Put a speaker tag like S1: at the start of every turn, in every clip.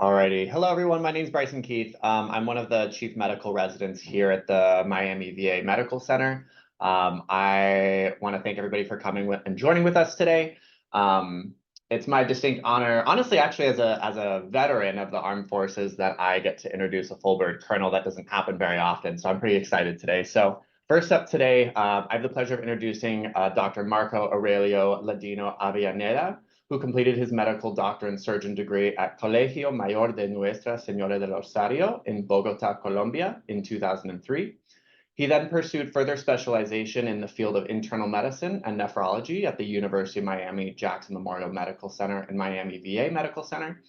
S1: Alrighty. Hello, everyone. My name is Bryson Keith. I'm one of the chief medical residents here at the Miami VA Medical Center. I want to thank everybody for coming and joining with us today. It's my distinct honor, honestly, actually, as a veteran of the armed forces, that I get to introduce a full bird colonel. That doesn't happen very often, so I'm pretty excited today. So first up today, I have the pleasure of introducing Dr. Marco Aurelio Ladino Avellaneda, who completed his medical doctor and surgeon degree at Colegio Mayor de Nuestra Señora del Rosario in Bogota, Colombia in 2003. He then pursued further specialization in the field of internal medicine and nephrology at the University of Miami Jackson Memorial Medical Center and Miami VA Medical Center.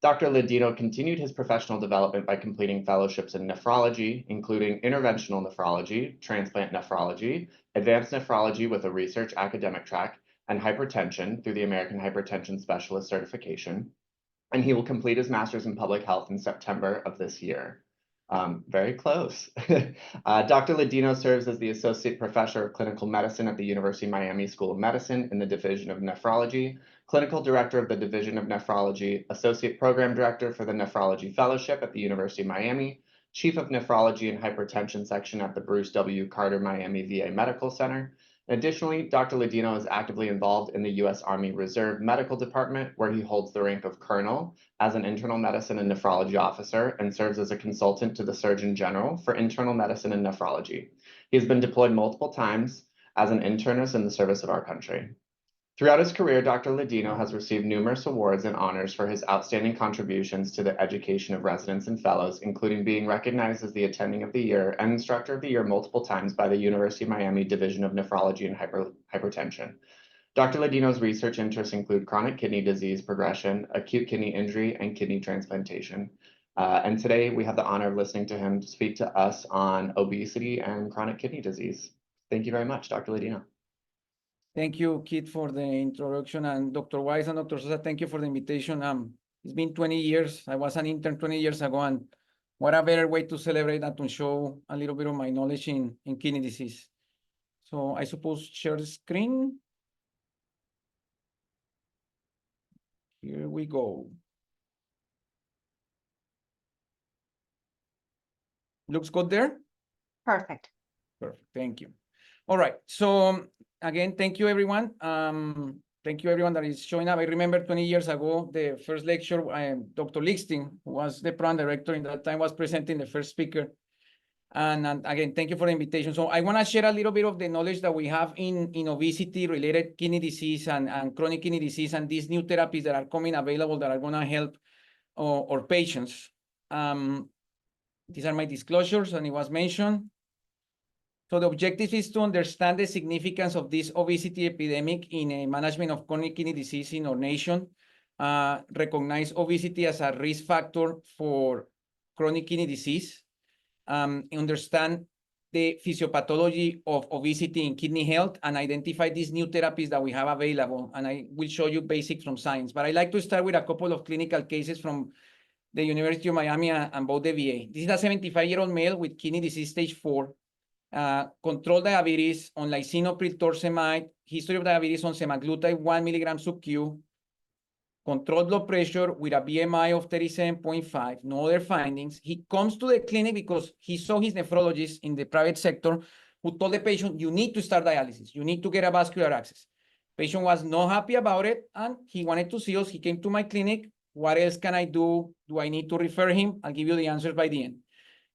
S1: Dr. Ladino continued his professional development by completing fellowships in nephrology, including interventional nephrology, transplant nephrology, advanced nephrology with a research academic track, and hypertension through the American Hypertension Specialist Certification. And he will complete his master's in public health in September of this year. Very close. Dr. Ladino serves as the Associate Professor of Clinical Medicine at the University of Miami School of Medicine in the Division of Nephrology, Clinical Director of the Division of Nephrology, Associate Program Director for the Nephrology Fellowship at the University of Miami, Chief of Nephrology and Hypertension Section at the Bruce W. Carter Miami VA Medical Center. Additionally, Dr. Ladino is actively involved in the U.S. Army Reserve Medical Department, where he holds the rank of colonel as an internal medicine and nephrology officer and serves as a consultant to the Surgeon General for internal medicine and nephrology. He has been deployed multiple times as an internist in the service of our country. Throughout his career, Dr. Ladino has received numerous awards and honors for his outstanding contributions to the education of residents and fellows, including being recognized as the Attending of the Year and Instructor of the Year multiple times by the University of Miami Division of Nephrology and Hypertension. Dr. Ladino's research interests include chronic kidney disease progression, acute kidney injury, and kidney transplantation. And today we have the honor of listening to him speak to us on obesity and chronic kidney disease. Thank you very much, Dr. Ladino.
S2: Thank you, Kit, for the introduction, and Dr. Wise and Dr. Sosa, thank you for the invitation. It's been 20 years. I was an intern 20 years ago, and what a better way to celebrate than to show a little bit of my knowledge in kidney disease. So I suppose share the screen. Here we go. Looks good there?
S3: Perfect.
S2: Perfect, thank you. All right, so again, thank you, everyone. Thank you, everyone that is showing up. I remember 20 years ago, the first lecture, Dr. Lichting, who was the program director in that time, was presenting the first speaker. And again, thank you for the invitation. So I want to share a little bit of the knowledge that we have in obesity-related kidney disease and chronic kidney disease, and these new therapies that are coming available that are going to help our patients. These are my disclosures, and it was mentioned. So the objective is to understand the significance of this obesity epidemic in a management of chronic kidney disease in our nation, recognize obesity as a risk factor for chronic kidney disease, understand the physiopathology of obesity in kidney health, and identify these new therapies that we have available. And I will show you basics from science. But I'd like to start with a couple of clinical cases from the University of Miami and both the VA. This is a 75-year-old male with kidney disease stage 4. Controlled diabetes on lisinopril torsemide, history of diabetes on semaglutide 1 milligram sub-Q, controlled blood pressure with a BMI of 37.5, no other findings. He comes to the clinic because he saw his nephrologist in the private sector who told the patient, you need to start dialysis, you need to get a vascular access. Patient was not happy about it, and he wanted to see us. He came to my clinic. What else can I do? Do I need to refer him? I'll give you the answers by the end.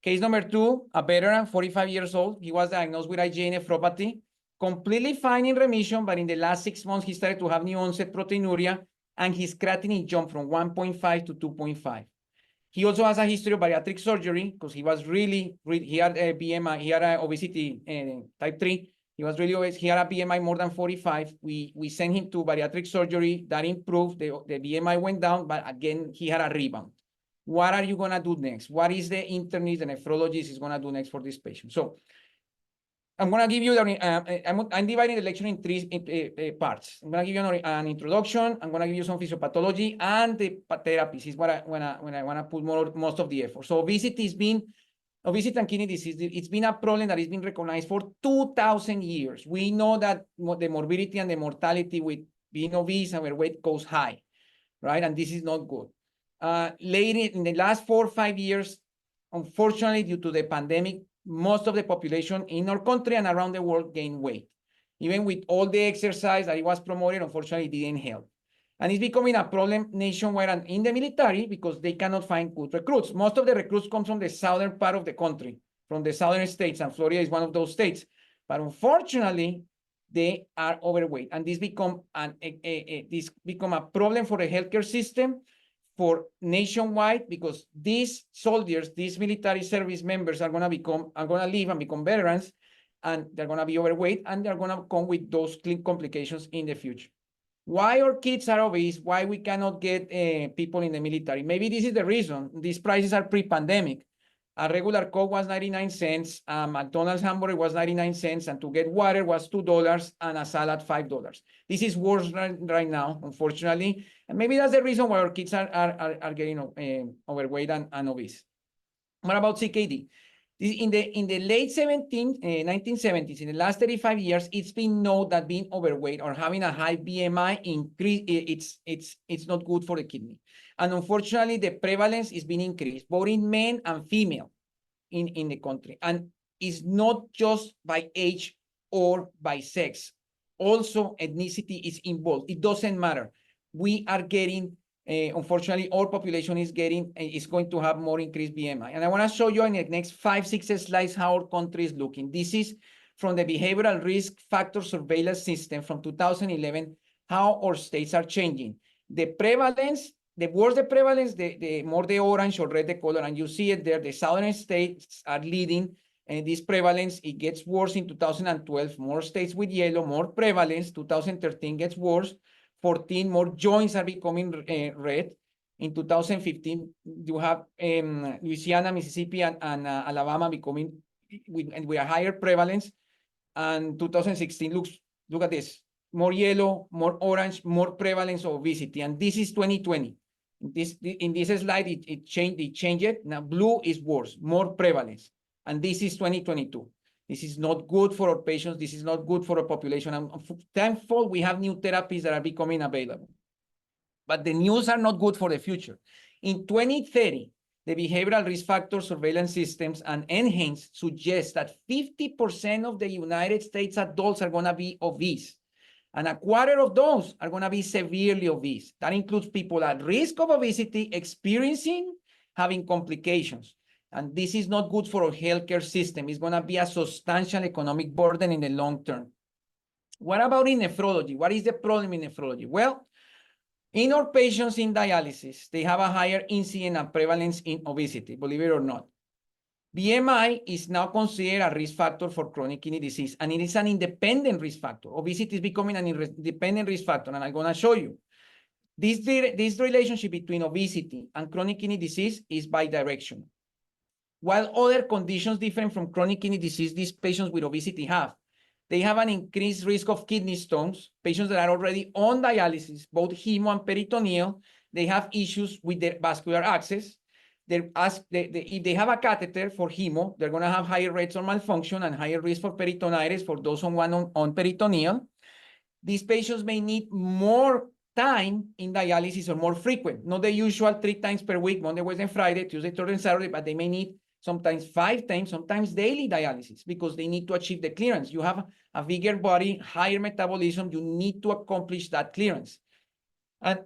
S2: Case number 2, a veteran, 45 years old. He was diagnosed with IgA nephropathy, completely fine in remission, but in the last 6 months, he started to have new onset proteinuria, and his creatinine jumped from 1.5 to 2.5. He also has a history of bariatric surgery because he was he had a BMI, he had obesity type 3. He was really obese. He had a BMI more than 45. We sent him to bariatric surgery. That improved. The BMI went down, but again, he had a rebound. What are you going to do next? What is the internist, the nephrologist is going to do next for this patient? So I'm going to give you, I'm dividing the lecture in 3 parts. I'm going to give you an introduction. I'm going to give you some physiopathology, and the therapies is what I want to put most of the effort. So obesity and kidney disease, it's been a problem that has been recognized for 2,000 years. We know that the morbidity and the mortality with being obese and overweight goes high, right? And this is not good. Late in the last 4 or 5 years, unfortunately, due to the pandemic, most of the population in our country and around the world gained weight. Even with all the exercise that it was promoted, unfortunately, it didn't help. And it's becoming a problem nationwide and in the military because they cannot find good recruits. Most of the recruits come from the southern part of the country, from the southern states, and Florida is one of those states. But unfortunately, they are overweight, and this become a problem for the healthcare system for nationwide, because these soldiers, these military service members are gonna live and become veterans, and they're gonna be overweight, and they're gonna come with those complications in the future. Why our kids are obese? Why we cannot get people in the military? Maybe this is the reason. These prices are pre-pandemic. A regular Coke was 99 cents, McDonald's hamburger was 99 cents, and to get water was $2, and a salad $5. This is worse right now, unfortunately, and maybe that's the reason why our kids are getting overweight and obese. What about CKD? In the late 1970s, in the last 35 years, it's been known that being overweight or having a high BMI it's not good for the kidney. And unfortunately, the prevalence is being increased, both in men and female in the country. And it's not just by age or by sex. Also, ethnicity is involved. It doesn't matter. We are getting unfortunately, our population is going to have more increased BMI. And I want to show you in the next 5-6 slides how our country is looking. This is from the Behavioral Risk Factor Surveillance System from 2011, how our states are changing. The prevalence, the worse the prevalence, the more the orange or red the color, and you see it there. The southern states are leading, and this prevalence, it gets worse in 2012. More states with yellow, more prevalence. 2013 gets worse. 14 more joints are becoming red. In 2015, you have Louisiana, Mississippi, and Alabama becoming with a higher prevalence. And 2016 look at this, more yellow, more orange, more prevalence of obesity. And this is 2020. In this slide, it changed. Now blue is worse, more prevalence. And this is 2022. This is not good for our patients. This is not good for our population. I'm thankful we have new therapies that are becoming available. But the news are not good for the future. In 2030, the behavioral risk factor surveillance systems and NHANES suggest that 50% of the United States adults are going to be obese. And a quarter of those are going to be severely obese. That includes people at risk of obesity, experiencing, having complications. And this is not good for our healthcare system. It's going to be a substantial economic burden in the long term. What about in nephrology? What is the problem in nephrology? Well, in our patients in dialysis, they have a higher incidence and prevalence in obesity, believe it or not. BMI is now considered a risk factor for chronic kidney disease, and it is an independent risk factor. Obesity is becoming an independent risk factor, and I'm going to show you. This relationship between obesity and chronic kidney disease is bidirectional. While other conditions different from chronic kidney disease, these patients with obesity have. They have an increased risk of kidney stones. Patients that are already on dialysis, both hemo and peritoneal, they have issues with their vascular access. If they have a catheter for hemo, they're going to have higher rates of malfunction and higher risk for peritonitis for those on peritoneal. These patients may need more time in dialysis or more frequent, not the usual 3 times per week, Monday, Wednesday, Friday, Tuesday, Thursday, and Saturday, but they may need sometimes 5 times, sometimes daily dialysis, because they need to achieve the clearance. You have a bigger body, higher metabolism, you need to accomplish that clearance. And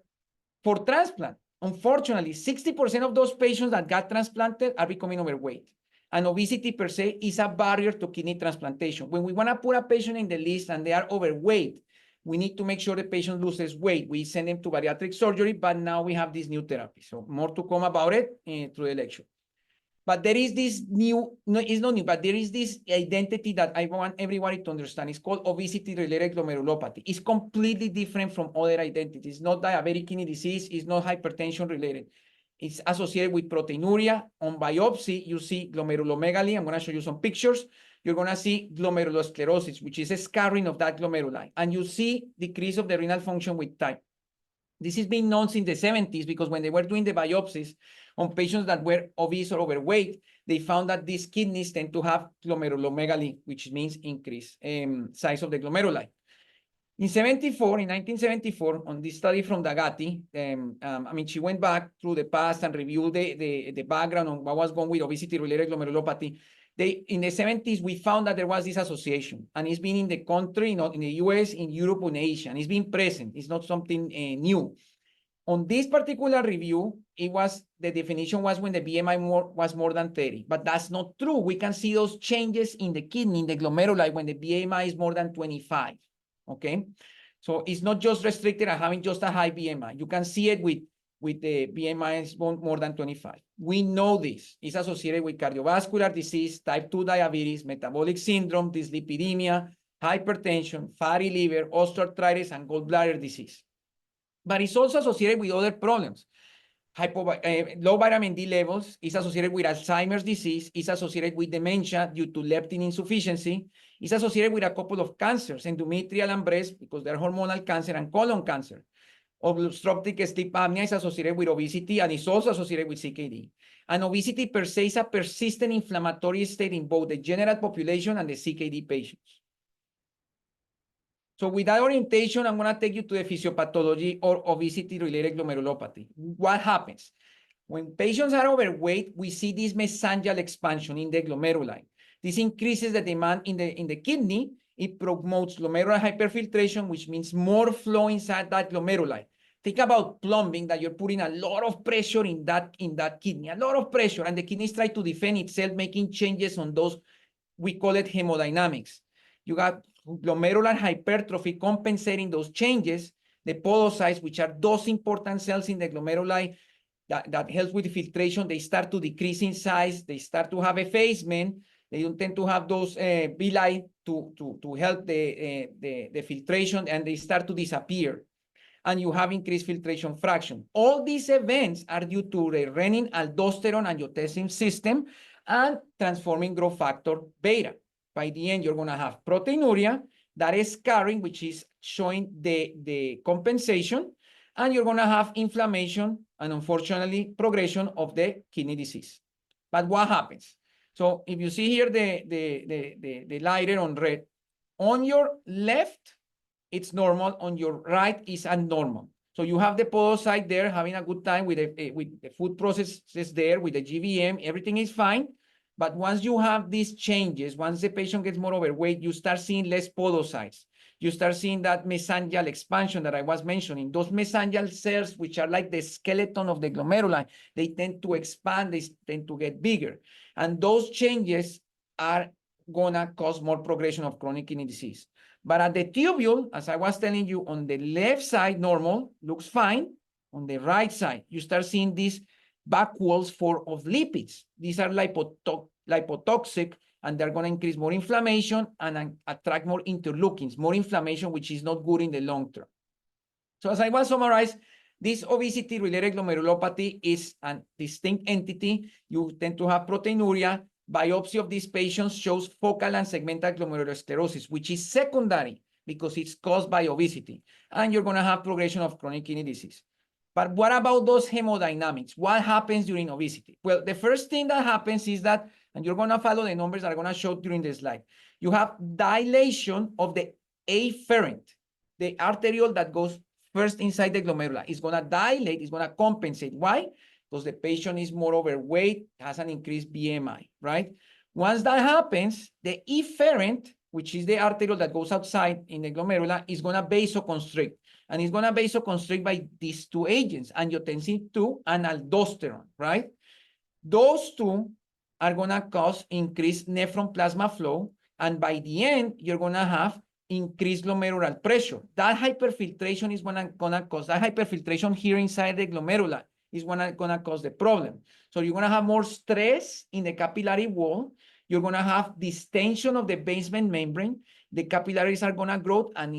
S2: for transplant, unfortunately, 60% of those patients that got transplanted are becoming overweight. And obesity per se is a barrier to kidney transplantation. When we want to put a patient in the list and they are overweight, we need to make sure the patient loses weight. We send them to bariatric surgery, but now we have this new therapy. So more to come about it through the lecture. But there is this new, no, it's not new, but there is this identity that I want everybody to understand. It's called obesity-related glomerulopathy. It's completely different from other identities. It's not diabetic kidney disease. It's not hypertension-related. It's associated with proteinuria. On biopsy, you see glomerulomegaly. I'm going to show you some pictures. You're going to see glomerulosclerosis, which is a scarring of that glomeruli. And you see decrease of the renal function with time. This has been known since the 70s because when they were doing the biopsies on patients that were obese or overweight, they found that these kidneys tend to have glomerulomegaly, which means increased size of the glomeruli. In 1974, on this study from Dagati, I mean, she went back through the past and reviewed the background on what was going with obesity-related glomerulopathy. In the 70s, we found that there was this association, and it's been in the country, not in the US, in Europe, and Asia, and it's been present. It's not something new. On this particular review, the definition was when the BMI was more than 30, but that's not true. We can see those changes in the kidney, in the glomeruli, when the BMI is more than 25. Okay, so it's not just restricted at having just a high BMI. You can see it with the BMI is more than 25. We know this is associated with cardiovascular disease, type 2 diabetes, metabolic syndrome, dyslipidemia, hypertension, fatty liver, osteoarthritis, and gallbladder disease. But it's also associated with other problems. Low vitamin D levels is associated with Alzheimer's disease, is associated with dementia due to leptin insufficiency, is associated with a couple of cancers, endometrial and breast, because they're hormonal cancer, and colon cancer. Obstructive sleep apnea is associated with obesity and is also associated with CKD. And obesity per se is a persistent inflammatory state in both the general population and the CKD patients. So with that orientation, I'm going to take you to the physiopathology or obesity-related glomerulopathy. What happens? When patients are overweight, we see this mesangial expansion in the glomeruli. This increases the demand in the kidney. It promotes glomerular hyperfiltration, which means more flow inside that glomeruli. Think about plumbing, that you're putting a lot of pressure in that kidney, a lot of pressure, and the kidneys try to defend itself, making changes on those. We call it hemodynamics. You got glomerular hypertrophy compensating those changes. The podocytes, which are those important cells in the glomeruli that helps with the filtration, they start to decrease in size. They start to have effacement. They don't tend to have those villi to help the filtration, and they start to disappear. And you have increased filtration fraction. All these events are due to the renin, aldosterone, angiotensin system and transforming growth factor beta. By the end, you're going to have proteinuria, that is scarring, which is showing the compensation, and you're going to have inflammation and, unfortunately, progression of the kidney disease. But what happens? So if you see here the lighter on red, on your left, it's normal. On your right is abnormal. So you have the podocyte there having a good time with the food processes there, with the GVM, everything is fine. But once you have these changes, once the patient gets more overweight, you start seeing less podocytes. You start seeing that mesangial expansion that I was mentioning. Those mesangial cells, which are like the skeleton of the glomeruli, they tend to expand, they tend to get bigger. And those changes are gonna cause more progression of chronic kidney disease. But at the tubule, as I was telling you, on the left side, normal, looks fine. On the right side, you start seeing these back walls of lipids. These are lipotoxic, and they're going to increase more inflammation and attract more interleukins, more inflammation, which is not good in the long term. So as I will summarize, this obesity-related glomerulopathy is a distinct entity. You tend to have proteinuria. Biopsy of these patients shows focal and segmental glomerulosclerosis, which is secondary because it's caused by obesity. And you're going to have progression of chronic kidney disease. But what about those hemodynamics? What happens during obesity? Well, the first thing that happens is that, and you're going to follow the numbers that I'm going to show during the slide, you have dilation of the afferent, the arteriole that goes first inside the glomeruli. It's going to dilate, it's going to compensate. Why? Because the patient is more overweight, has an increased BMI, right? Once that happens, the efferent, which is the arteriole that goes outside in the glomerula, is going to vasoconstrict. And it's going to vasoconstrict by these two agents, angiotensin 2 and aldosterone, right? Those two are going to cause increased nephron plasma flow. And by the end, you're going to have increased glomerular pressure. That hyperfiltration is going to cause, that hyperfiltration here inside the glomerula is going to cause the problem. So you're going to have more stress in the capillary wall. You're going to have distension of the basement membrane. The capillaries are going to grow, and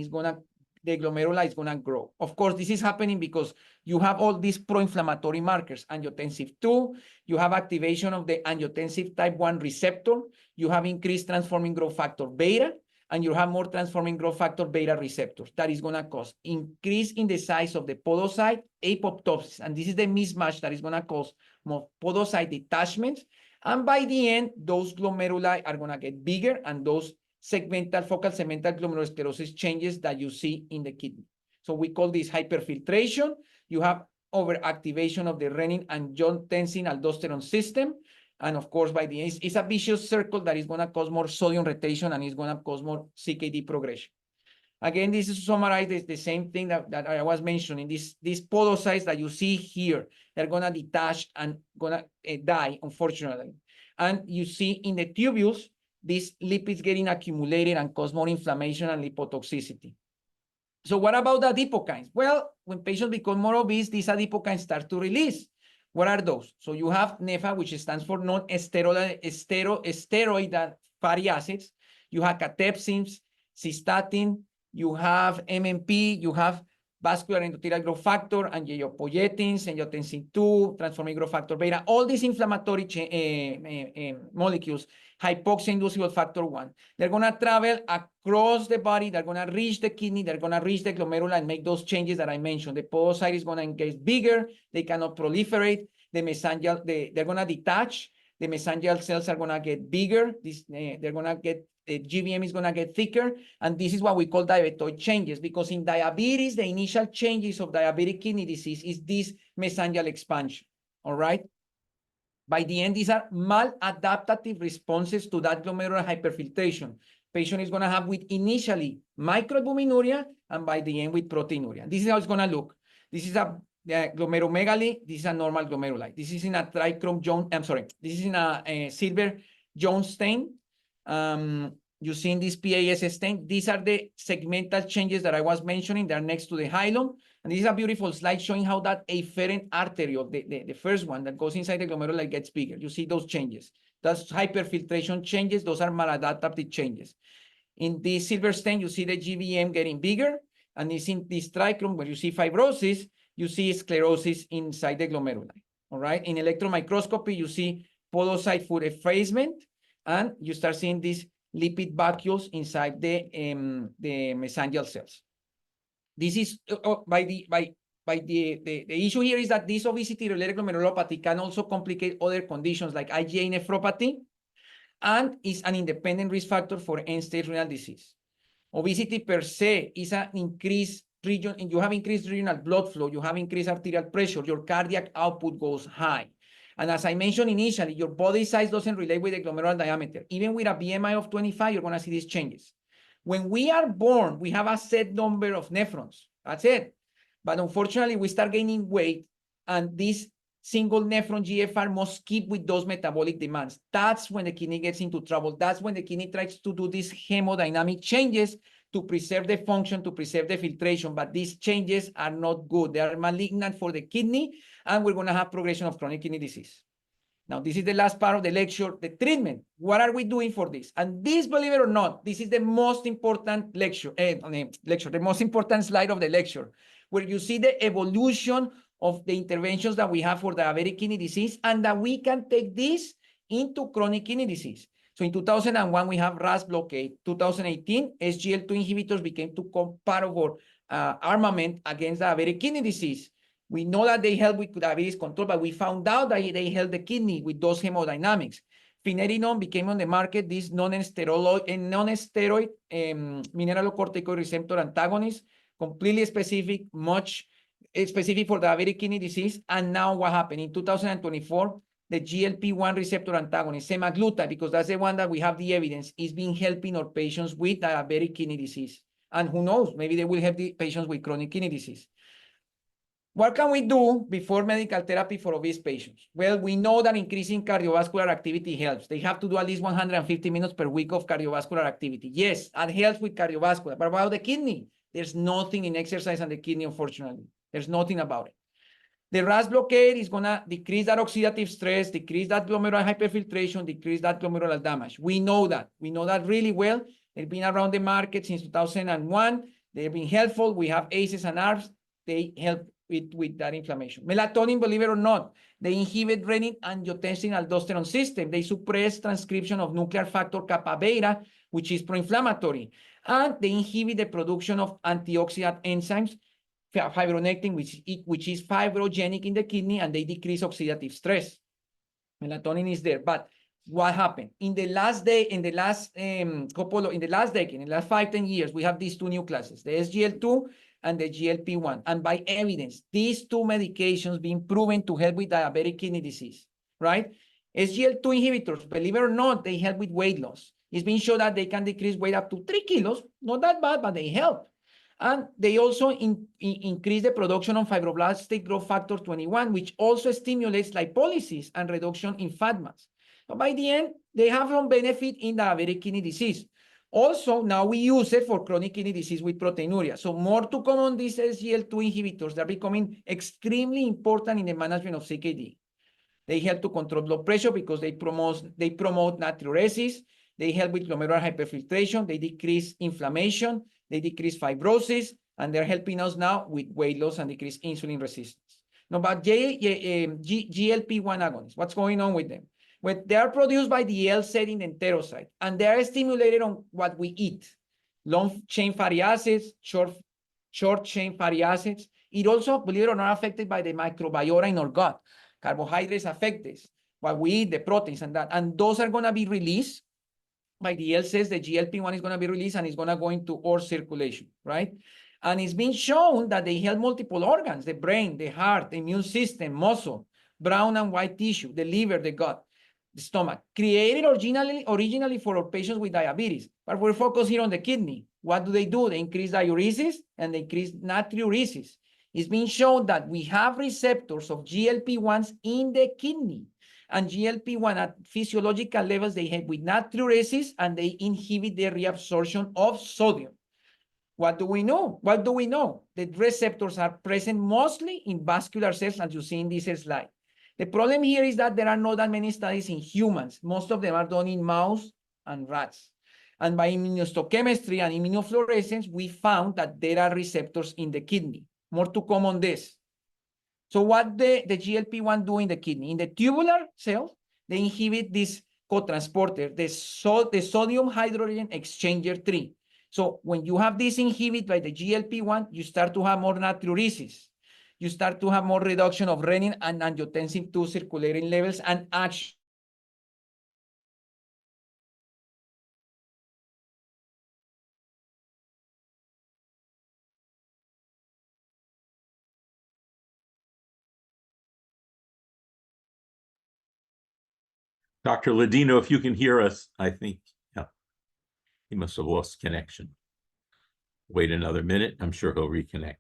S2: the glomerula is going to grow. Of course, this is happening because you have all these pro-inflammatory markers, angiotensin 2, you have activation of the angiotensin type 1 receptor, you have increased transforming growth factor beta, and you have more transforming growth factor beta receptors. That is going to cause increase in the size of the podocyte, apoptosis, and this is the mismatch that is going to cause more podocyte detachments. And by the end, those glomeruli are going to get bigger, and those focal segmental glomerulosclerosis changes that you see in the kidney. So we call this hyperfiltration. You have overactivation of the renin-angiotensin-aldosterone system. And of course, by the end, it's a vicious circle that is going to cause more sodium retention and is going to cause more CKD progression. Again, this is to summarize the same thing that I was mentioning. These podocytes that you see here, they're going to detach and going to die, unfortunately. And you see in the tubules, these lipids getting accumulated and cause more inflammation and lipotoxicity. So what about the adipokines? Well, when patients become more obese, these adipokines start to release. What are those? So you have NEFA, which stands for non-steroid fatty acids. You have catepsins, cystatin, you have MMP, you have vascular endothelial growth factor, angiopoietins, angiotensin 2, transforming growth factor beta, all these inflammatory molecules, hypoxia-inducible factor 1. They're going to travel across the body, they're going to reach the kidney, they're going to reach the glomerula and make those changes that I mentioned. The podocyte is going to get bigger, they cannot proliferate, the mesangial, they're going to detach, the mesangial cells are going to get bigger, they're going to get the GVM is going to get thicker, and this is what we call diabetoid changes, because in diabetes, the initial changes of diabetic kidney disease is this mesangial expansion, all right? By the end, these are maladaptive responses to that glomerular hyperfiltration. Patient is going to have with initially microalbuminuria, and by the end with proteinuria. This is how it's going to look. This is a glomerulomegaly. This is a normal glomeruli. This is in a trichrome Jones, I'm sorry, this is in a silver Jones stain. You see in this PAS stain, these are the segmental changes that I was mentioning. They're next to the hilum. And this is a beautiful slide showing how that afferent artery of the first one that goes inside the glomeruli gets bigger. You see those changes. That's hyperfiltration changes. Those are maladaptive changes. In this silver stain, you see the GVM getting bigger. And it's in this trichrome where you see fibrosis, you see sclerosis inside the glomeruli. All right. In electron microscopy, you see podocyte food effacement. And you start seeing these lipid vacuoles inside the mesangial cells. This is the issue here is that this obesity-related glomerulopathy can also complicate other conditions like IgA nephropathy, and is an independent risk factor for end-stage renal disease. Obesity per se is an increased region, and you have increased renal blood flow, you have increased arterial pressure, your cardiac output goes high. And as I mentioned initially, your body size doesn't relate with the glomerular diameter. Even with a BMI of 25, you're going to see these changes. When we are born, we have a set number of nephrons. That's it. But unfortunately, we start gaining weight, and this single nephron GFR must keep with those metabolic demands. That's when the kidney gets into trouble. That's when the kidney tries to do these hemodynamic changes to preserve the function, to preserve the filtration. But these changes are not good. They are malignant for the kidney, and we're going to have progression of chronic kidney disease. Now, this is the last part of the lecture, the treatment. What are we doing for this? And this, believe it or not, this is the most important the most important slide of the lecture, where you see the evolution of the interventions that we have for diabetic kidney disease, and that we can take this into chronic kidney disease. So in 2001, we have RAS blockade. 2018, SGLT2 inhibitors became to comparable armament against diabetic kidney disease. We know that they help with diabetes control, but we found out that they help the kidney with those hemodynamics. Finerenone became on the market, this non-steroid mineralocorticoid receptor antagonist, completely specific, much specific for diabetic kidney disease. And now what happened? In 2024, the GLP-1 receptor antagonist, semaglutide, because that's the one that we have the evidence, is being helping our patients with diabetic kidney disease. And who knows, maybe they will help the patients with chronic kidney disease. What can we do before medical therapy for obese patients? Well, we know that increasing cardiovascular activity helps. They have to do at least 150 minutes per week of cardiovascular activity. Yes, that helps with cardiovascular. But about the kidney, there's nothing in exercise on the kidney, unfortunately. There's nothing about it. The RAS blockade is going to decrease that oxidative stress, decrease that glomerular hyperfiltration, decrease that glomerular damage. We know that. We know that really well. They've been around the market since 2001. They've been helpful. We have ACEs and ARBs. They help with that inflammation. Melatonin, believe it or not, they inhibit renin-angiotensin-aldosterone system. They suppress transcription of nuclear factor kappa beta, which is pro-inflammatory. And they inhibit the production of antioxidant enzymes, fibronectin, which is fibrogenic in the kidney, and they decrease oxidative stress. Melatonin is there. But what happened in the last decade, in the last 5-10 years, we have these two new classes, the SGL2 and the GLP-1. And by evidence, these two medications being proven to help with diabetic kidney disease, right? SGL2 inhibitors, believe it or not, they help with weight loss. It's been shown that they can decrease weight up to 3 kilos. Not that bad, but they help. And they also increase the production of fibroblastic growth factor 21, which also stimulates lipolysis and reduction in fat mass. So by the end, they have some benefit in diabetic kidney disease. Also, now we use it for chronic kidney disease with proteinuria. So more to come on these SGL2 inhibitors. They're becoming extremely important in the management of CKD. They help to control blood pressure because they promote natriuresis. They help with glomerular hyperfiltration. They decrease inflammation. They decrease fibrosis. And they're helping us now with weight loss and decrease insulin resistance. Now, about GLP-1 agonists, what's going on with them? Well, they are produced by the L-setting enterocyte, and they are stimulated on what we eat. Long-chain fatty acids, short-chain fatty acids. It also, believe it or not, affected by the microbiota in our gut. Carbohydrates affect this, what we eat, the proteins and that. And those are going to be released by the L cells. The GLP-1 is going to be released and it's going to go into our circulation, right? And it's been shown that they help multiple organs, the brain, the heart, the immune system, muscle, brown and white tissue, the liver, the gut, the stomach. Created originally for our patients with diabetes, but we're focused here on the kidney. What do? They increase diuresis and they increase natriuresis. It's been shown that we have receptors of GLP-1s in the kidney, and GLP-1 at physiological levels, they help with natriuresis and they inhibit the reabsorption of sodium. What do we know? What do we know? The receptors are present mostly in vascular cells, as you see in this slide. The problem here is that there are not that many studies in humans. Most of them are done in mouse and rats. And by immunohistochemistry and immunofluorescence, we found that there are receptors in the kidney. More to come on this. So what the GLP-1 do in the kidney? In the tubular cells, they inhibit this cotransporter, the sodium hydrogen exchanger 3. So when you have this inhibited by the GLP-1, you start to have more natriuresis. You start to have more reduction of renin and angiotensin II circulating levels and action.
S3: Dr. Ladino, if you can hear us, I think, yeah, he must have lost connection. Wait another minute. I'm sure he'll reconnect.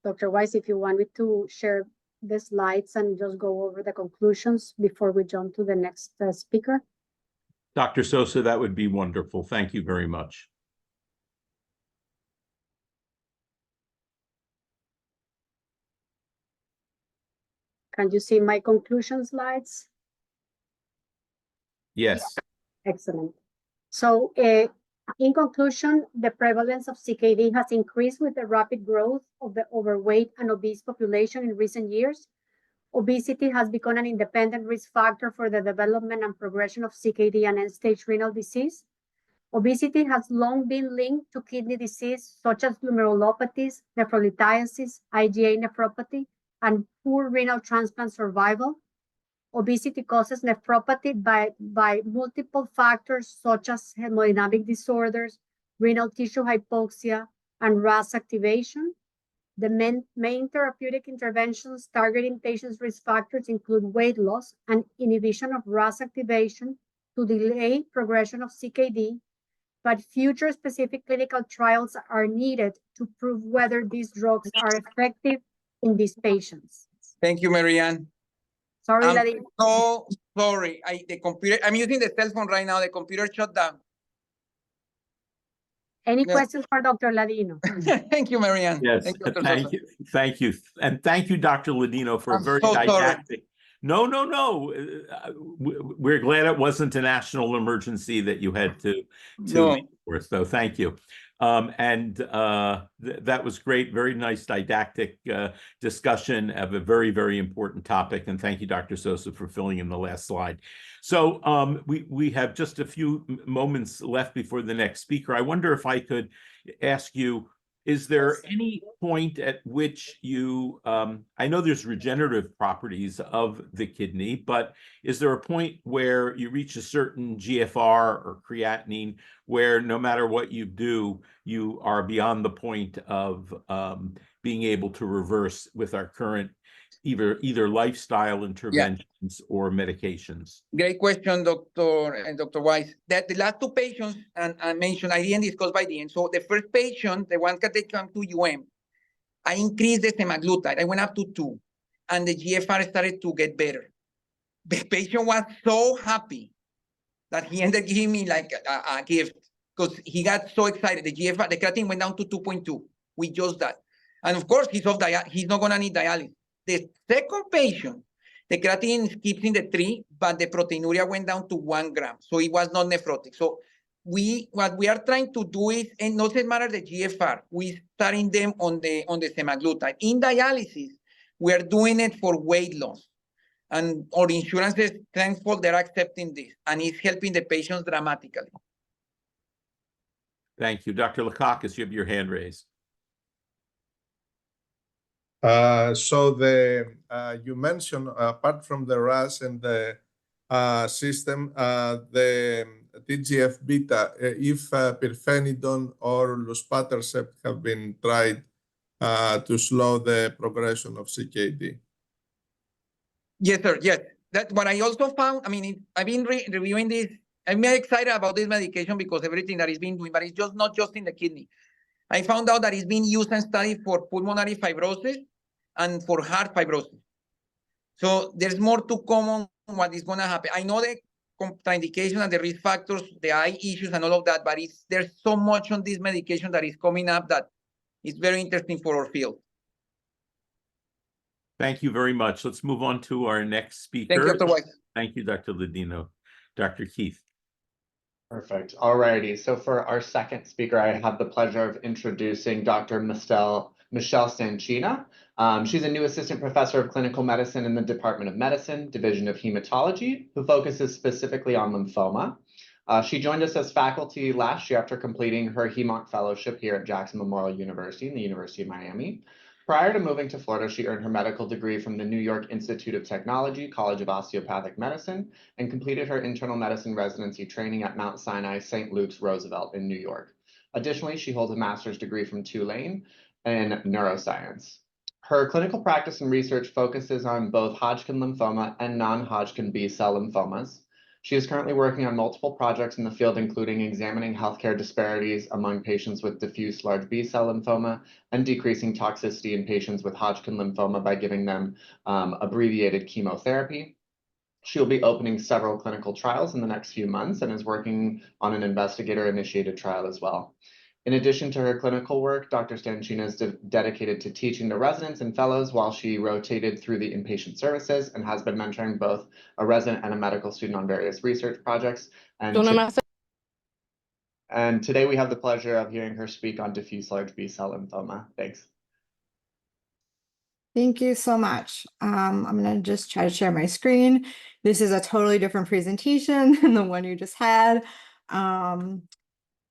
S4: Dr. Weiss, if you wanted to share the slides and just go over the conclusions before we jump to the next speaker.
S3: Dr. Sosa, that would be wonderful. Thank you very much.
S4: Can you see my conclusion slides?
S3: Yes.
S4: Excellent. So in conclusion, the prevalence of CKD has increased with the rapid growth of the overweight and obese population in recent years. Obesity has become an independent risk factor for the development and progression of CKD and end-stage renal disease. Obesity has long been linked to kidney disease such as glomerulopathies, nephrolithiasis, IgA nephropathy, and poor renal transplant survival. Obesity causes nephropathy by multiple factors such as hemodynamic disorders, renal tissue hypoxia, and RAS activation. The main therapeutic interventions targeting patients' risk factors include weight loss and inhibition of RAS activation to delay progression of CKD, but future specific clinical trials are needed to prove whether these drugs are effective in these patients.
S2: Thank you, Marianne.
S4: Sorry,
S2: I'm
S4: Ladino.
S2: so sorry. I'm using the cell phone right now. The computer shut down.
S4: Any
S2: Yeah.
S4: questions for Dr. Ladino?
S2: Thank you, Marianne.
S3: Yes,
S2: Thank you, Dr.
S3: thank
S2: Sosa.
S3: you, thank you, and thank you, Dr. Ladino, for a
S2: I'm
S3: very
S2: so sorry.
S3: didactic. No. We're glad it wasn't a national emergency that you had to
S2: No.
S3: make for us, so thank you. That was great, very nice didactic discussion of a very, very important topic. And thank you, Dr. Sosa, for filling in the last slide. So we have just a few moments left before the next speaker. I wonder if I could ask you, is there any point at which you, I know there's regenerative properties of the kidney, but is there a point where you reach a certain GFR or creatinine where no matter what you do, you are beyond the point of being able to reverse with our current either lifestyle interventions or medications?
S2: Great question, Dr. Weiss. That the last two patients I mentioned, I didn't discuss by the end. So the first patient, the one that came to UM, I increased the semaglutide. I went up to 2, and the GFR started to get better. The patient was so happy that he ended up giving me like a gift because he got so excited. The GFR, the creatinine went down to 2.2 with just that. And of course, he's not going to need dialysis. The second patient, the creatinine keeps in the 3, but the proteinuria went down to 1 gram. So it was not nephrotic. So what we are trying to do is, and not matter the GFR, we starting them on the semaglutide. In dialysis, we are doing it for weight loss. And our insurance is thankful they're accepting this, and it's helping the patients dramatically.
S3: Thank you. Dr. Lakakis, you have your hand raised.
S5: You mentioned, apart from the RAS and the system, the TGF-beta, if pirfenidone or luspatercept have been tried to slow the progression of CKD.
S2: Yes, sir. Yes. That's what I also found. I mean, I've been reviewing this. I'm very excited about this medication because everything that it's been doing, but it's just not just in the kidney. I found out that it's been used and studied for pulmonary fibrosis and for heart fibrosis. So there's more to come on what is going to happen. I know the contraindication and the risk factors, the eye issues and all of that, but there's so much on this medication that is coming up that is very interesting for our field.
S3: Thank you very much. Let's move on to our next speaker.
S2: Thank you, Dr. Weiss.
S3: Thank you, Dr. Ladino. Dr. Keith.
S1: Perfect. Alrighty. So for our second speaker, I have the pleasure of introducing Dr. Michele Stanchina. She's a new assistant professor of clinical medicine in the Department of Medicine, Division of Hematology, who focuses specifically on lymphoma. She joined us as faculty last year after completing her HEMONC fellowship here at Jackson Memorial University in the University of Miami. Prior to moving to Florida, she earned her medical degree from the New York Institute of Technology, College of Osteopathic Medicine, and completed her internal medicine residency training at Mount Sinai St. Luke's Roosevelt in New York. Additionally, she holds a master's degree from Tulane in neuroscience. Her clinical practice and research focuses on both Hodgkin lymphoma and non-Hodgkin B-cell lymphomas. She is currently working on multiple projects in the field, including examining healthcare disparities among patients with diffuse large B-cell lymphoma and decreasing toxicity in patients with Hodgkin lymphoma by giving them abbreviated chemotherapy. She will be opening several clinical trials in the next few months and is working on an investigator-initiated trial as well. In addition to her clinical work, Dr. Stanchina is dedicated to teaching the residents and fellows while she rotated through the inpatient services and has been mentoring both a resident and a medical student on various research projects. And today we have the pleasure of hearing her speak on diffuse large B-cell lymphoma. Thanks.
S6: Thank you so much. I'm going to just try to share my screen. This is a totally different presentation than the one you just had.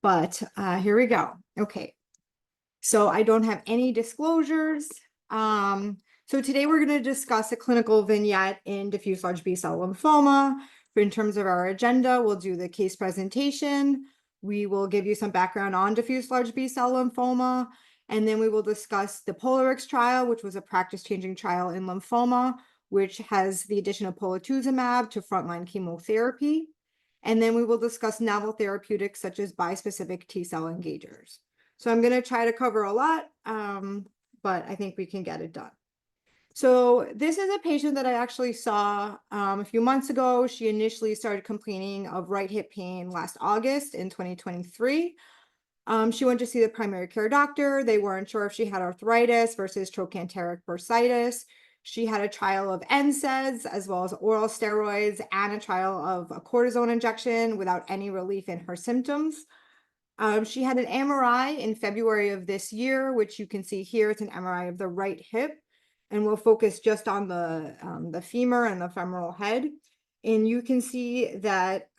S6: but here we go. Okay. So I don't have any disclosures. So today we're going to discuss a clinical vignette in diffuse large B-cell lymphoma. In terms of our agenda, we'll do the case presentation. We will give you some background on diffuse large B-cell lymphoma, and then we will discuss the POLARIX trial, which was a practice-changing trial in lymphoma, which has the addition of polatuzumab to frontline chemotherapy. And then we will discuss novel therapeutics such as bispecific T-cell engagers. So I'm going to try to cover a lot, but I think we can get it done. So this is a patient that I actually saw a few months ago. She initially started complaining of right hip pain last August in 2023. She went to see the primary care doctor. They weren't sure if she had arthritis versus trochanteric bursitis. She had a trial of NSAIDs as well as oral steroids and a trial of a cortisone injection without any relief in her symptoms. She had an MRI in February of this year, which you can see here. It's an MRI of the right hip, and we'll focus just on the femur and the femoral head. And you can see that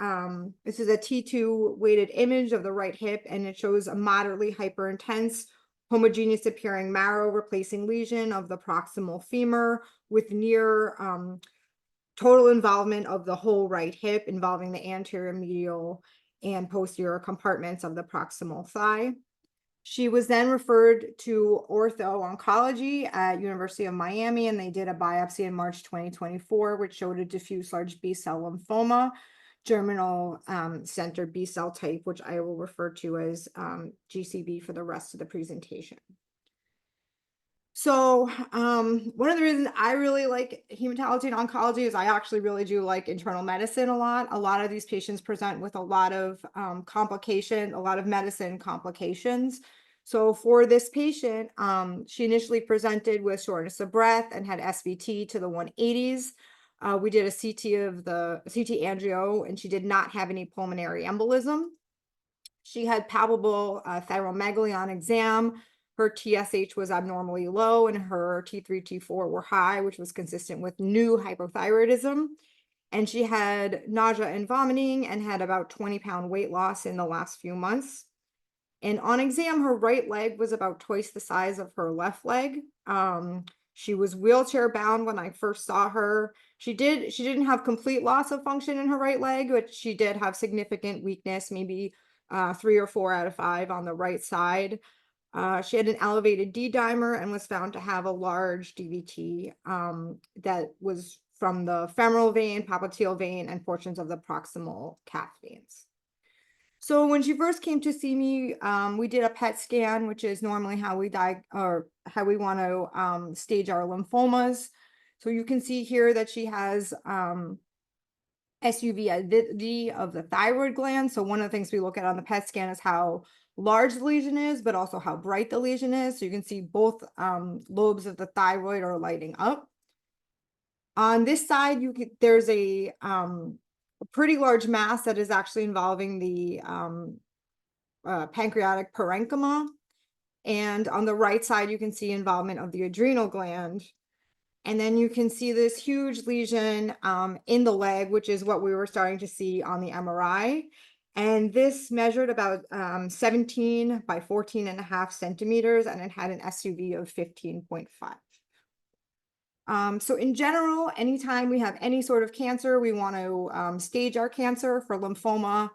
S6: this is a T2 weighted image of the right hip, and it shows a moderately hyperintense, homogeneous appearing marrow replacing lesion of the proximal femur with near total involvement of the whole right hip, involving the anterior, medial, and posterior compartments of the proximal thigh. She was then referred to ortho-oncology at University of Miami, and they did a biopsy in March 2024, which showed a diffuse large B-cell lymphoma, germinal center B-cell type, which I will refer to as GCB for the rest of the presentation. So one of the reasons I really like hematology and oncology is I actually really do like internal medicine a lot. A lot of these patients present with a lot of complications, a lot of medicine complications. So for this patient, she initially presented with shortness of breath and had SVT to the 180s. We did a CT angio, and she did not have any pulmonary embolism. She had palpable thyromegaly on exam. Her TSH was abnormally low and her T3, T4 were high, which was consistent with new hypothyroidism. And she had nausea and vomiting and had about 20-pound weight loss in the last few months. And on exam, her right leg was about twice the size of her left leg. She was wheelchair bound when I first saw her. She didn't have complete loss of function in her right leg, but she did have significant weakness, maybe 3 or 4 out of 5 on the right side. She had an elevated D-dimer and was found to have a large DVT that was from the femoral vein, popliteal vein, and portions of the proximal calf veins. So when she first came to see me, we did a PET scan, which is normally how we want to stage our lymphomas. So you can see here that she has SUV of the thyroid gland. So one of the things we look at on the PET scan is how large the lesion is, but also how bright the lesion is. So you can see both lobes of the thyroid are lighting up. On this side, there's a pretty large mass that is actually involving the pancreatic parenchyma. And on the right side, you can see involvement of the adrenal gland. And then you can see this huge lesion in the leg, which is what we were starting to see on the MRI. And this measured about 17 by 14.5 centimeters, and it had an SUV of 15.5. So in general, anytime we have any sort of cancer, we want to stage our cancer. For lymphoma,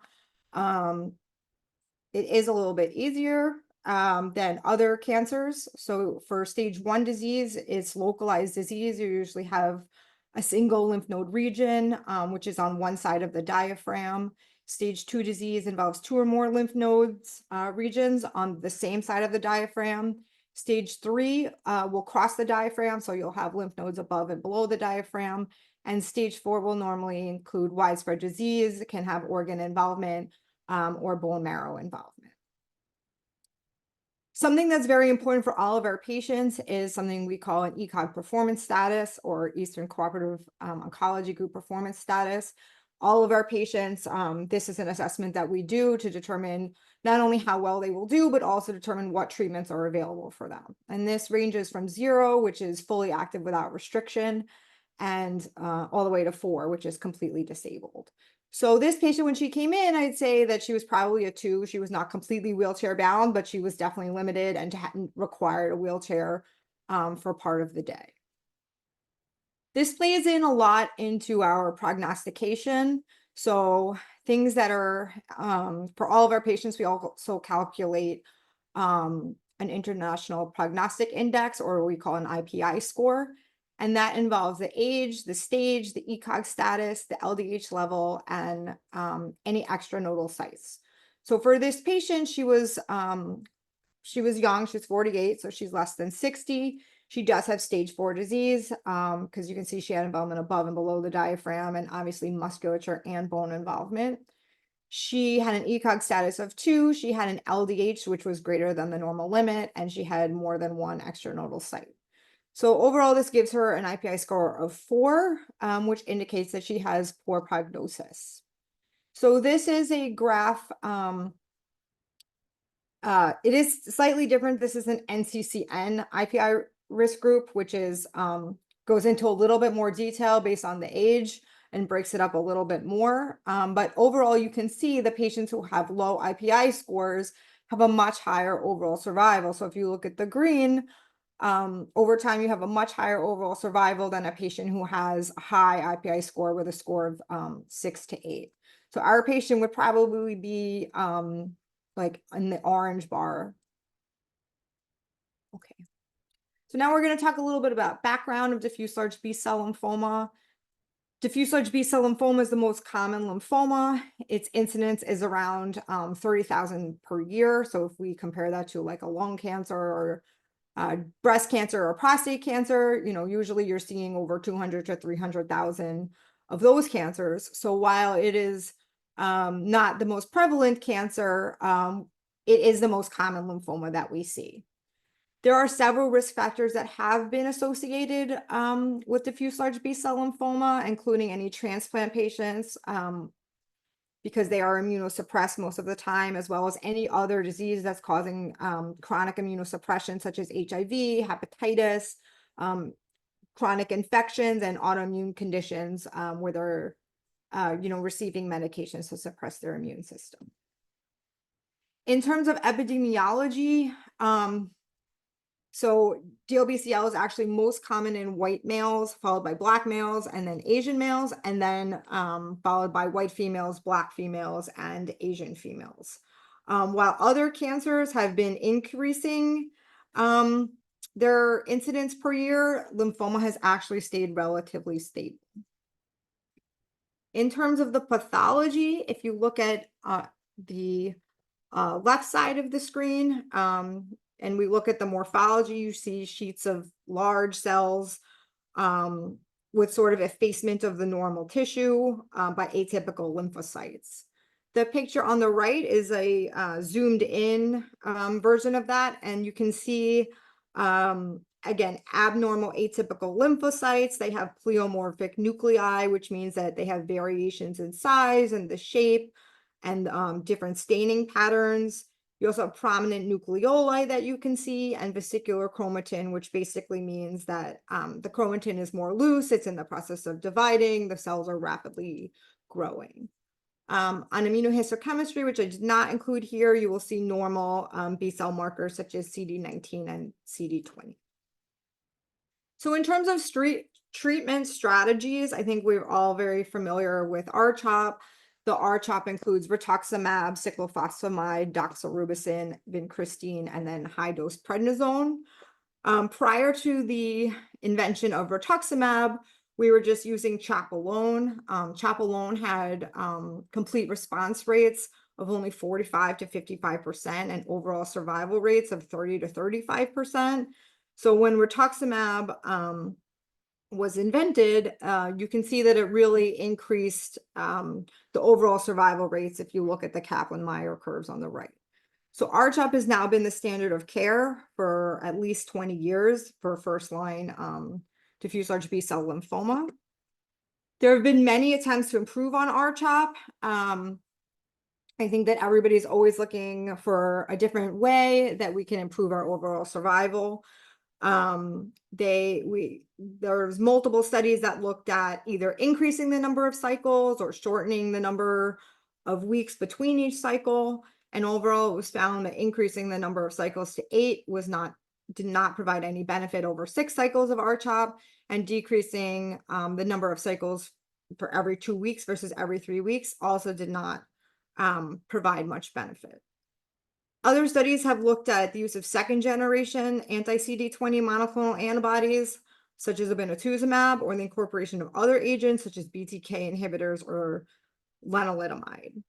S6: it is a little bit easier than other cancers. So for stage 1 disease, it's localized disease. You usually have a single lymph node region, which is on one side of the diaphragm. Stage 2 disease involves 2 or more lymph nodes regions on the same side of the diaphragm. Stage 3 will cross the diaphragm, so you'll have lymph nodes above and below the diaphragm. And stage 4 will normally include widespread disease, can have organ involvement or bone marrow involvement. Something that's very important for all of our patients is something we call an ECOG performance status, or Eastern Cooperative Oncology Group performance status. All of our patients, this is an assessment that we do to determine not only how well they will do, but also determine what treatments are available for them. And this ranges from 0, which is fully active without restriction, and all the way to 4, which is completely disabled. So this patient, when she came in, I'd say that she was probably a 2. She was not completely wheelchair bound, but she was definitely limited and hadn't required a wheelchair for part of the day. This plays in a lot into our prognostication. So things that are, for all of our patients, we also calculate an international prognostic index, or what we call an IPI score. And that involves the age, the stage, the ECOG status, the LDH level, and any extranodal sites. So for this patient, she was young, she's 48, so she's less than 60. She does have stage 4 disease, because you can see she had involvement above and below the diaphragm, and obviously musculature and bone involvement. She had an ECOG status of 2. She had an LDH, which was greater than the normal limit, and she had more than 1 extranodal site. So overall, this gives her an IPI score of 4, which indicates that she has poor prognosis. So this is a graph. It is slightly different. This is an NCCN IPI risk group, which is goes into a little bit more detail based on the age and breaks it up a little bit more. But overall, you can see the patients who have low IPI scores have a much higher overall survival. So if you look at the green, over time, you have a much higher overall survival than a patient who has a high IPI score with a score of 6 to 8. So our patient would probably be like in the orange bar. Okay. So now we're going to talk a little bit about background of diffuse large B-cell lymphoma. Diffuse large B-cell lymphoma is the most common lymphoma. Its incidence is around 30,000 per year. So if we compare that to like a lung cancer or breast cancer or prostate cancer, usually you're seeing over 200 to 300,000 of those cancers. So while it is not the most prevalent cancer, it is the most common lymphoma that we see. There are several risk factors that have been associated with diffuse large B-cell lymphoma, including any transplant patients, because they are immunosuppressed most of the time, as well as any other disease that's causing chronic immunosuppression, such as HIV, hepatitis, chronic infections, and autoimmune conditions where they're receiving medications to suppress their immune system. In terms of epidemiology, so DLBCL is actually most common in white males, followed by Black males, and then Asian males, and then followed by white females, Black females, and Asian females. While other cancers have been increasing their incidence per year, lymphoma has actually stayed relatively stable. In terms of the pathology, if you look at the left side of the screen, and we look at the morphology, you see sheets of large cells with sort of effacement of the normal tissue by atypical lymphocytes. The picture on the right is a zoomed in version of that, and you can see, again, abnormal atypical lymphocytes. They have pleomorphic nuclei, which means that they have variations in size and the shape and different staining patterns. You also have prominent nucleoli that you can see, and vesicular chromatin, which basically means that the chromatin is more loose. It's in the process of dividing. The cells are rapidly growing. On immunohistochemistry, which I did not include here, you will see normal B-cell markers such as CD19 and CD20. So in terms of treatment strategies, I think we're all very familiar with RCHOP. The RCHOP includes rituximab, cyclophosphamide, doxorubicin, vincristine, and then high-dose prednisone. Prior to the invention of rituximab, we were just using CHOP alone. CHOP alone had complete response rates of only 45 to 55% and overall survival rates of 30 to 35%. So when rituximab was invented, you can see that it really increased the overall survival rates if you look at the Kaplan-Meier curves on the right. So RCHOP has now been the standard of care for at least 20 years for first-line diffuse large B-cell lymphoma. There have been many attempts to improve on RCHOP. I think that everybody's always looking for a different way that we can improve our overall survival. There's multiple studies that looked at either increasing the number of cycles or shortening the number of weeks between each cycle. And overall, it was found that increasing the number of cycles to 8 did not provide any benefit over 6 cycles of RCHOP, and decreasing the number of cycles for every 2 weeks versus every 3 weeks also did not provide much benefit. Other studies have looked at the use of second-generation anti-CD20 monoclonal antibodies, such as obinutuzumab, or the incorporation of other agents, such as BTK inhibitors or lenalidomide.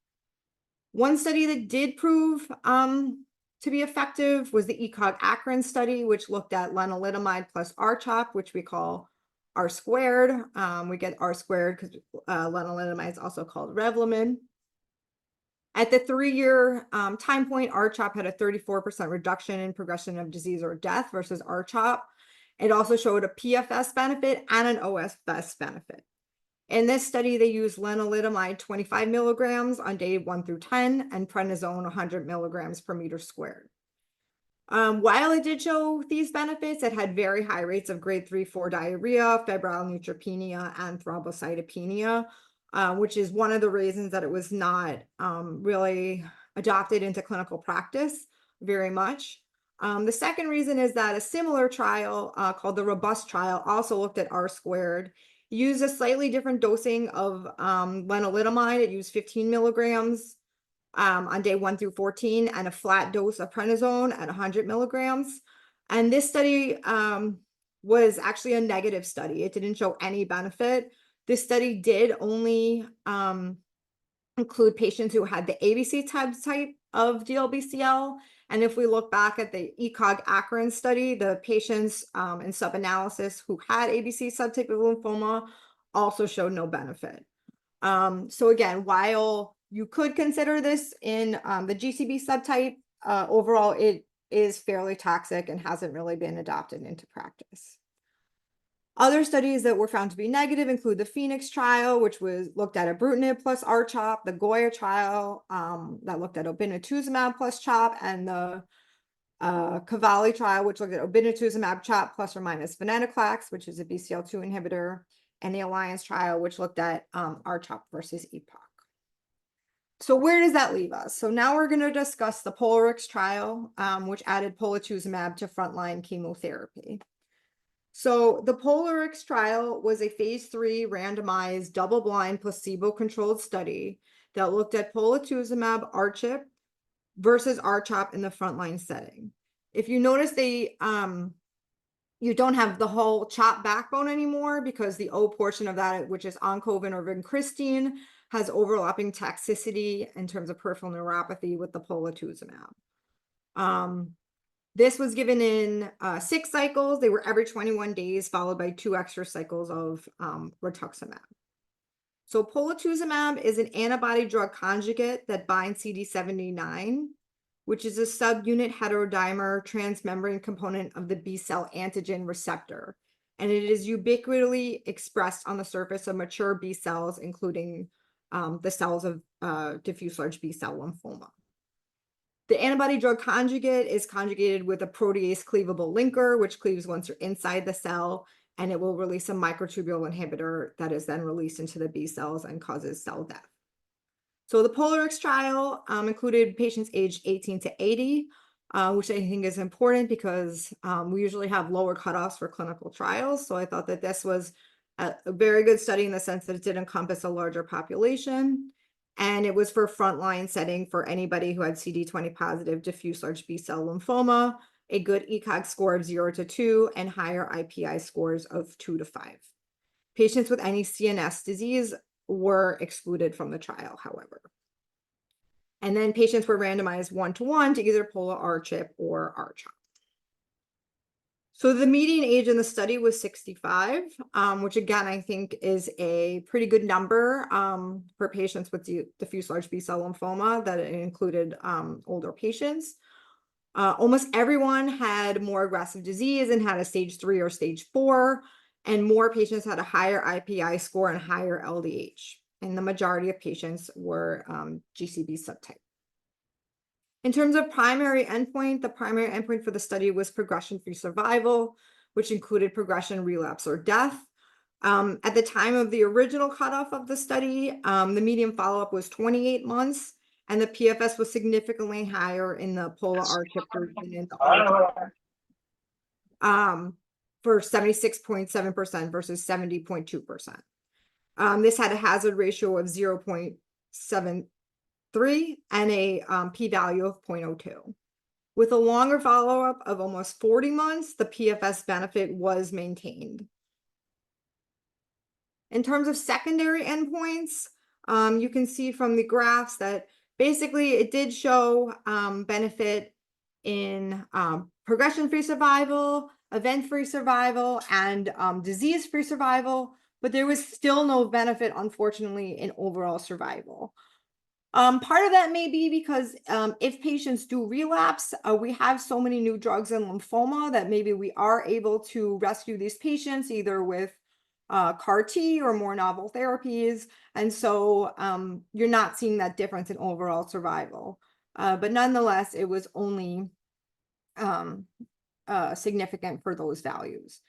S6: One study that did prove to be effective was the ECOG-ACRIN study, which looked at lenalidomide plus RCHOP, which we call R squared. We get R squared because lenalidomide is also called Revlimid. At the 3-year time point, RCHOP had a 34% reduction in progression of disease or death versus RCHOP. It also showed a PFS benefit and an OS benefit. In this study, they used lenalidomide 25 milligrams on day 1 through 10 and prednisone 100 milligrams per meter squared. While it did show these benefits, it had very high rates of grade 3-4 diarrhea, febrile neutropenia, and thrombocytopenia, which is one of the reasons that it was not really adopted into clinical practice very much. The second reason is that a similar trial called the Robust trial also looked at R squared, used a slightly different dosing of lenalidomide. It used 15 milligrams on day 1 through 14 and a flat dose of prednisone at 100 milligrams. And this study was actually a negative study. It didn't show any benefit. This study did only include patients who had the ABC type of DLBCL. And if we look back at the ECOG-ACRIN study, the patients in sub-analysis who had ABC subtype of lymphoma also showed no benefit. So again, while you could consider this in the GCB subtype, overall it is fairly toxic and hasn't really been adopted into practice. Other studies that were found to be negative include the Phoenix trial, which was looked at ibrutinib plus R-CHOP, the Goya trial that looked at obinutuzumab plus CHOP, and the Cavalli trial, which looked at obinutuzumab CHOP plus or minus venetoclax, which is a BCL2 inhibitor, and the Alliance trial, which looked at R-CHOP versus EPOC. So where does that leave us? So now we're going to discuss the POLARIX trial, which added polatuzumab to frontline chemotherapy. So the POLARIX trial was a phase 3 randomized double-blind placebo-controlled study that looked at polatuzumab R-CHP versus R-CHOP in the frontline setting. If you notice, you don't have the whole CHOP backbone anymore because the O portion of that, which is oncovin or vincristine, has overlapping toxicity in terms of peripheral neuropathy with the polatuzumab. This was given in 6 cycles. They were every 21 days, followed by 2 extra cycles of rituximab. So polatuzumab is an antibody drug conjugate that binds CD79, which is a subunit heterodimer transmembrane component of the B-cell antigen receptor. And it is ubiquitously expressed on the surface of mature B cells, including the cells of diffuse large B-cell lymphoma. The antibody drug conjugate is conjugated with a protease cleavable linker, which cleaves once you're inside the cell, and it will release a microtubule inhibitor that is then released into the B cells and causes cell death. So the POLARIX trial included patients aged 18 to 80, which I think is important because we usually have lower cutoffs for clinical trials. So I thought that this was a very good study in the sense that it did encompass a larger population. And it was for frontline setting for anybody who had CD20 positive diffuse large B-cell lymphoma, a good ECOG score of 0 to 2, and higher IPI scores of 2 to 5. Patients with any CNS disease were excluded from the trial, however. And then patients were randomized 1-to-1 to either pola-R-CHP or R-CHOP. So the median age in the study was 65, which again, I think is a pretty good number for patients with diffuse large B-cell lymphoma, that it included older patients. Almost everyone had more aggressive disease and had a stage 3 or stage 4, and more patients had a higher IPI score and higher LDH. And the majority of patients were GCB subtype. In terms of primary endpoint, the primary endpoint for the study was progression-free survival, which included progression, relapse, or death. At the time of the original cutoff of the study, the median follow-up was 28 months, and the PFS was significantly higher in the polar R-CHIP group than in the R-CHIP, for 76.7% versus 70.2%. This had a hazard ratio of 0.73 and a p-value of 0.02. With a longer follow-up of almost 40 months, the PFS benefit was maintained. In terms of secondary endpoints, you can see from the graphs that basically it did show benefit in progression-free survival, event-free survival, and disease-free survival, but there was still no benefit, unfortunately, in overall survival. Part of that may be because if patients do relapse, we have so many new drugs in lymphoma that maybe we are able to rescue these patients either with CAR T or more novel therapies. And so you're not seeing that difference in overall survival. But nonetheless, it was only significant for those values.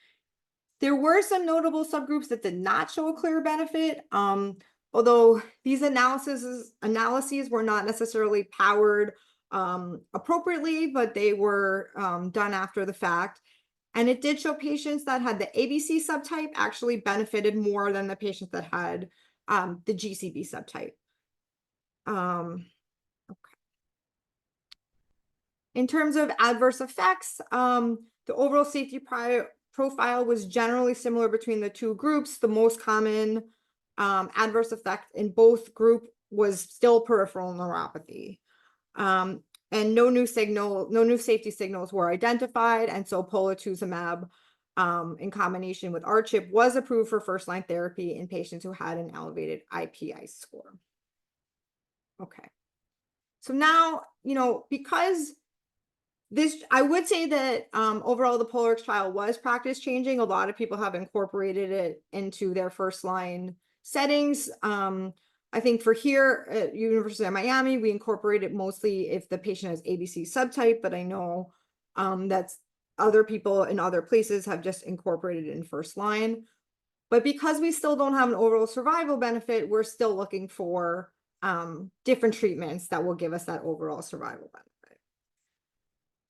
S6: There were some notable subgroups that did not show a clear benefit, although these analyses were not necessarily powered appropriately, but they were done after the fact. And it did show patients that had the ABC subtype actually benefited more than the patients that had the GCB subtype. Okay. In terms of adverse effects, the overall safety profile was generally similar between the two groups. The most common adverse effect in both groups was still peripheral neuropathy. And no new safety signals were identified. And so polatuzumab in combination with R-CHIP was approved for first-line therapy in patients who had an elevated IPI score. Okay. So now, because I would say that overall the POLARIX trial was practice changing. A lot of people have incorporated it into their first-line settings. I think for here at University of Miami, we incorporate it mostly if the patient has ABC subtype, but I know that's other people in other places have just incorporated it in first line. But because we still don't have an overall survival benefit, we're still looking for different treatments that will give us that overall survival benefit.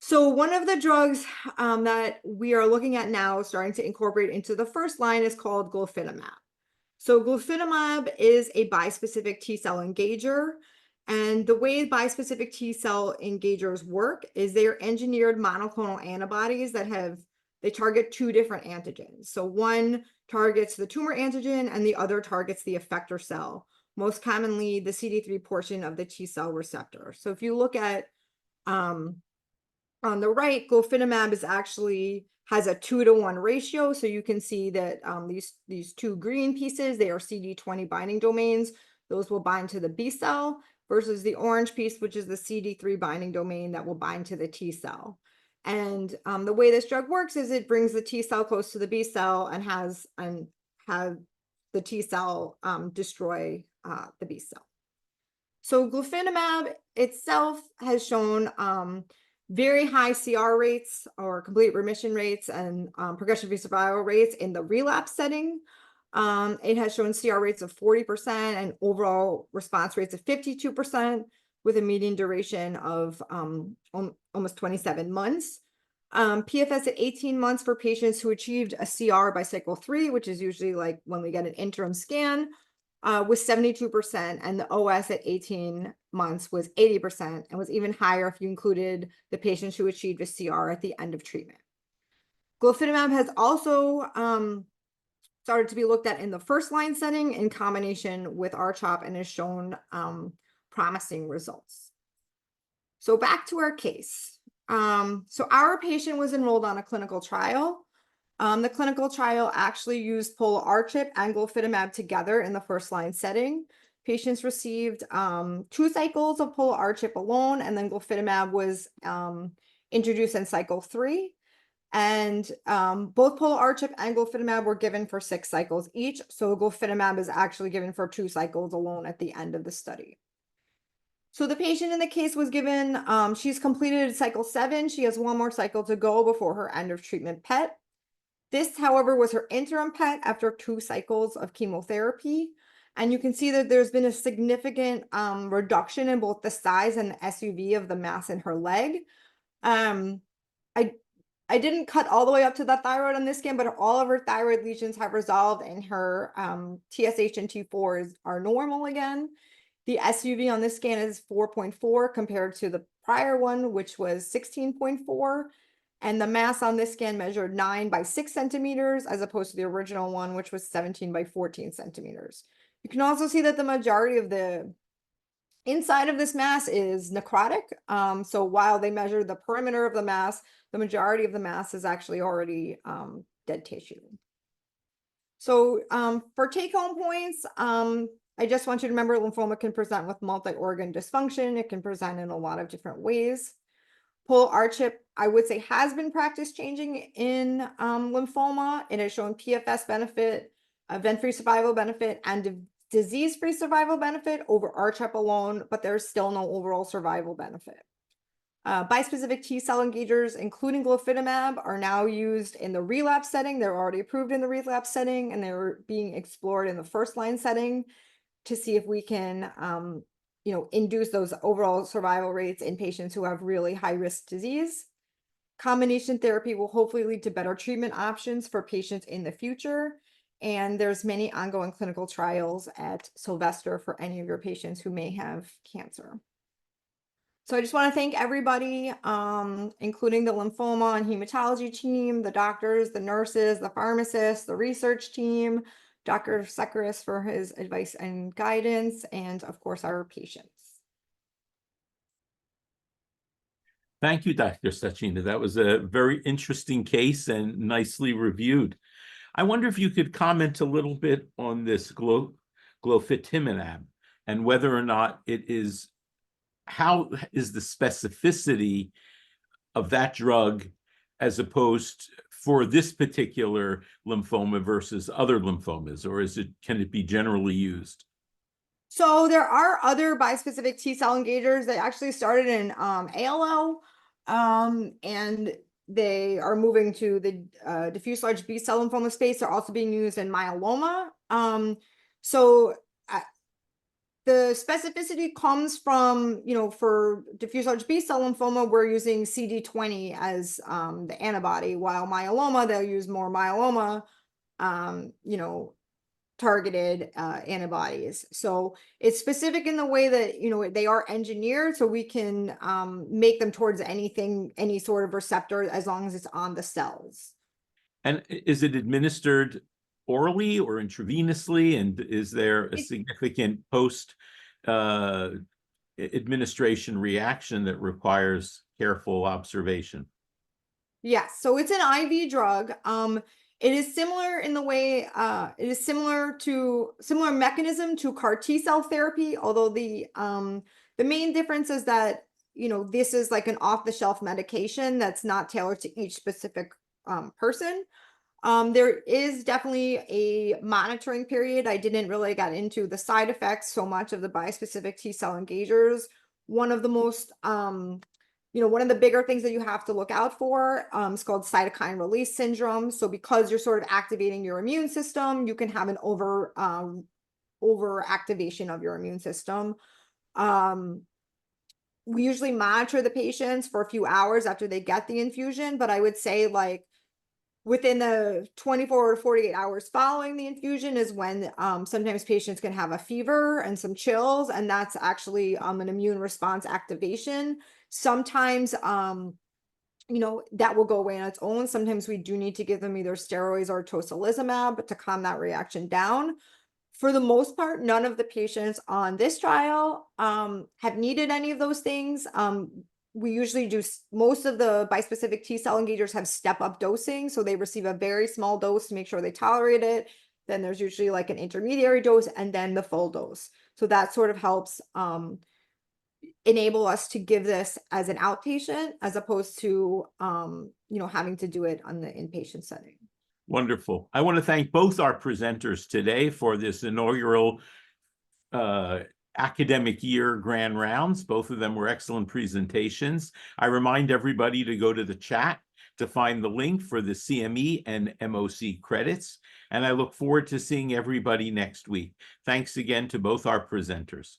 S6: So one of the drugs that we are looking at now, starting to incorporate into the first line, is called glofitamab. So glofitamab is a bispecific T-cell engager. And the way bispecific T-cell engagers work is they are engineered monoclonal antibodies that they target two different antigens. So one targets the tumor antigen and the other targets the effector cell, most commonly the CD3 portion of the T-cell receptor. So if you look at on the right, glofitamab has a 2-to-1 ratio. So you can see that these two green pieces, they are CD20 binding domains. Those will bind to the B cell versus the orange piece, which is the CD3 binding domain that will bind to the T cell. And the way this drug works is it brings the T cell close to the B cell and have the T cell destroy the B cell. So glofitamab itself has shown very high CR rates or complete remission rates and progression-free survival rates in the relapse setting. It has shown CR rates of 40% and overall response rates of 52% with a median duration of almost 27 months. PFS at 18 months for patients who achieved a CR by cycle 3, which is usually like when we get an interim scan, was 72%, and the OS at 18 months was 80%, and was even higher if you included the patients who achieved a CR at the end of treatment. Glofitamab has also started to be looked at in the first-line setting in combination with R-CHOP and has shown promising results. So back to our case. So our patient was enrolled on a clinical trial. The clinical trial actually used pola-R-CHP and glofitamab together in the first-line setting. Patients received 2 cycles of pola-R-CHP alone, and then glofitamab was introduced in cycle 3. And both pola-R-CHP and glofitamab were given for 6 cycles each. So glofitamab is actually given for 2 cycles alone at the end of the study. So the patient in the case was given, she's completed cycle 7. She has 1 more cycle to go before her end of treatment PET. This, however, was her interim PET after 2 cycles of chemotherapy. And you can see that there's been a significant reduction in both the size and the SUV of the mass in her leg. I didn't cut all the way up to the thyroid on this scan, but all of her thyroid lesions have resolved and her TSH and T4s are normal again. The SUV on this scan is 4.4 compared to the prior one, which was 16.4. And the mass on this scan measured 9 by 6 centimeters, as opposed to the original one, which was 17 by 14 centimeters. You can also see that the majority of the inside of this mass is necrotic. So while they measured the perimeter of the mass, the majority of the mass is actually already dead tissue. So for take-home points, I just want you to remember lymphoma can present with multi-organ dysfunction. It can present in a lot of different ways. Polar R-CHP, I would say, has been practice changing in lymphoma. It has shown PFS benefit, event-free survival benefit, and disease-free survival benefit over R-CHP alone, but there's still no overall survival benefit. Bispecific T-cell engagers, including glofitamab, are now used in the relapse setting. They're already approved in the relapse setting, and they're being explored in the first-line setting to see if we can induce those overall survival rates in patients who have really high-risk disease. Combination therapy will hopefully lead to better treatment options for patients in the future. And there's many ongoing clinical trials at Sylvester for any of your patients who may have cancer. So I just want to thank everybody, including the lymphoma and hematology team, the doctors, the nurses, the pharmacists, the research team, Dr. Sekaris for his advice and guidance, and of course, our patients.
S3: Thank you, Dr. Stanchina. That was a very interesting case and nicely reviewed. I wonder if you could comment a little bit on this glofitamab and whether or not it is, how is the specificity of that drug as opposed for this particular lymphoma versus other lymphomas, or can it be generally used?
S6: So there are other bispecific T-cell engagers that actually started in ALL, and they are moving to the diffuse large B-cell lymphoma space. They're also being used in myeloma. The specificity comes from, for diffuse large B-cell lymphoma, we're using CD20 as the antibody, while myeloma, they'll use more myeloma, targeted antibodies. So it's specific in the way that, they are engineered so we can make them towards any sort of receptor as long as it's on the cells. And
S3: is it administered orally or intravenously? And is there a significant post administration reaction that requires careful observation?
S6: Yes, so it's an IV drug. It is similar in the way it is similar mechanism to CAR T-cell therapy, although the main difference is that this is like an off-the-shelf medication that's not tailored to each specific person. There is definitely a monitoring period. I didn't really get into the side effects so much of the bispecific T-cell engagers. One of the most one of the bigger things that you have to look out for is called cytokine release syndrome. So because you're sort of activating your immune system, you can have an over activation of your immune system. We usually monitor the patients for a few hours after they get the infusion, but I would say within the 24 or 48 hours following the infusion is when sometimes patients can have a fever and some chills, and that's actually an immune response activation. Sometimes, that will go away on its own. Sometimes we do need to give them either steroids or tocilizumab to calm that reaction down. For the most part, none of the patients on this trial have needed any of those things. We usually do, most of the bispecific T-cell engagers have step-up dosing, so they receive a very small dose to make sure they tolerate it. Then there's usually like an intermediary dose and then the full dose. So that sort of helps enable us to give this as an outpatient as opposed to, having to do it on the inpatient setting.
S3: Wonderful. I want to thank both our presenters today for this inaugural academic year grand rounds. Both of them were excellent presentations. I remind everybody to go to the chat to find the link for the CME and MOC credits. And I look forward to seeing everybody next week. Thanks again to both our presenters.